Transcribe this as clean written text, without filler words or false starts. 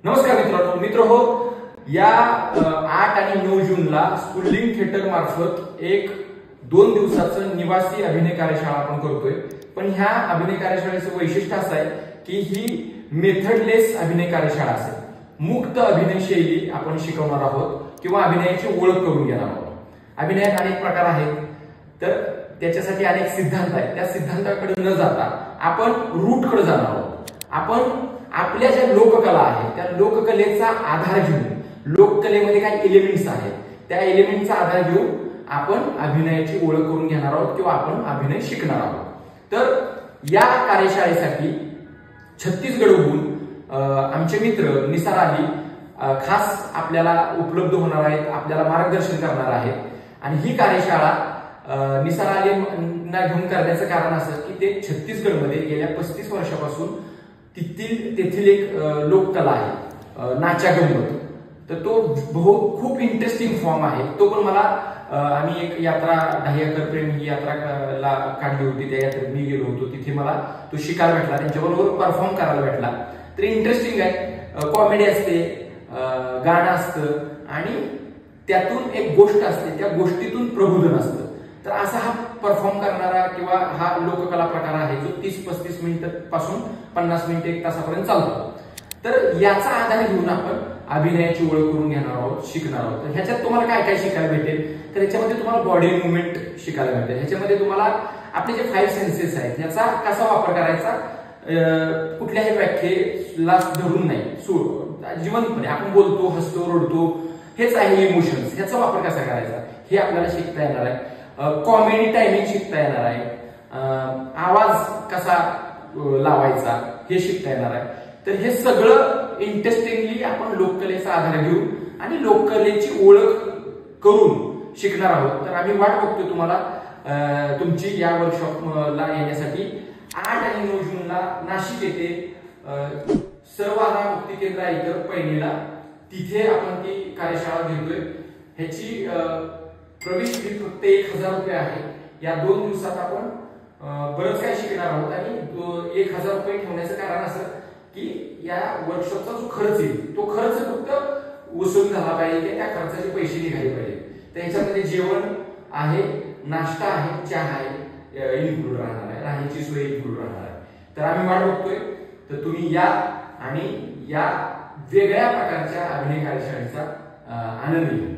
नमस्कार मित्र हो या 8 आणि 9 जूनला स्पुल्लिंग थिएटर मार्फत एक 2 दिवसाचं निवासी अभिनय कार्यशाळा आपण करतोय। पण ह्या अभिनय कार्यशाळेचं वैशिष्ट्य असं आहे की ही मेथडलेस अभिनय कार्यशाळा असेल। मुक्त अभिनय शैली आपण शिकवणार आहोत किंवा अभिनयाची ओळख करून घेणार आहोत। अभिनयात अनेक प्रकार आहेत, तर त्याच्यासाठी अनेक सिद्धांत आहेत। त्या सिद्धांताकडे न जाता आपण रूटकडे जाणार आहोत। आपण आपल्या ज्या लोककला आहेत त्या लोककलेचा आधार घेऊन, लोककलेमध्ये काही एलिमेंट्स आहेत त्या एलिमेंटचा आधार घेऊन आपण अभिनयाची ओळख करून घेणार आहोत किंवा आपण अभिनय शिकणार आहोत। तर या कार्यशाळेसाठी छत्तीसगडहून आमचे मित्र निसार अली खास आपल्याला उपलब्ध होणार आहेत, आपल्याला मार्गदर्शन करणार आहेत। आणि ही कार्यशाळा निसार अलींना घेऊन करण्याचं कारण असं की ते छत्तीसगडमध्ये गेल्या 35 वर्षापासून तेथील एक लोककला आहे नाचा गंमत। तर तो खूप इंटरेस्टिंग फॉर्म आहे। तो पण मला आम्ही एक यात्रा ढायकर प्रेम ही यात्रा काढली होती, त्या यात्रेत मी गेलो होतो, तिथे मला तो शिकायला भेटला, त्यांच्याबरोबर परफॉर्म करायला भेटला। तर इंटरेस्टिंग आहे, कॉमेडी असते, गाणं असतं आणि त्यातून एक गोष्ट असते, त्या गोष्टीतून प्रबोधन असतं। तर असा हा परफॉर्म करणारा किंवा हा लोककला प्रकार आहे जो 30-35 मिनिटांपासून 50 मिनिटे 1 तासापर्यंत चालतो। तर याचा आधार घेऊन आपण अभिनयाची ओळख करून घेणार आहोत, शिकणार आहोत। तर ह्याच्यात तुम्हाला काय काय शिकायला भेटेल, तर ह्याच्यामध्ये तुम्हाला बॉडी मुवमेंट शिकायला भेटेल। ह्याच्यामध्ये तुम्हाला आपले जे 5 सेन्सेस आहेत ह्याचा कसा वापर करायचा, कुठल्याही व्याख्येला धरून नाही, जीवनपणे आपण बोलतो, हसतो, रडतो, हेच आहे इमोशन्स, ह्याचा वापर कसा करायचा हे आपल्याला शिकता येणार आहे। कॉमेडी टायमिंग शिकता येणार आहे, आवाज कसा लावायचा हे शिकता येणार आहे। तर हे सगळं इंटरेस्टिंगली आपण लोककलेचा आधार घेऊन आणि लोककलेची ओळख करून शिकणार आहोत। तर आम्ही वाट बघतोय तुम्हाला तुमची या वर्कशॉपला येण्यासाठी। 8 आणि 9 जूनला नाशिक येथे सर्वहारा मुक्ती केंद्र आहे इतर पैणीला, तिथे आपण ती कार्यशाळा घेतोय। ह्याची प्रवेश फी फक्त 1000 रुपये आहे। या 2 दिवसात आपण बरंच काही शिकणार आहोत आणि 1000 रुपये ठेवण्याचं कारण असं की या वर्कशॉपचा जो खर्च येईल तो खर्च फक्त वसूल झाला पाहिजे, त्या खर्चाचे पैसे निघाले पाहिजे। तर याच्यामध्ये जेवण आहे, नाश्ता आहे, चहा आहे, इन्क्लूड राहणार आहे, राहण्याची सोय इन्क्लूड राहणार आहे। तर आम्ही वाट बघतोय, तर तुम्ही या आणि या वेगळ्या प्रकारच्या अभिनय कार्यशाळेचा आनंद घ्या।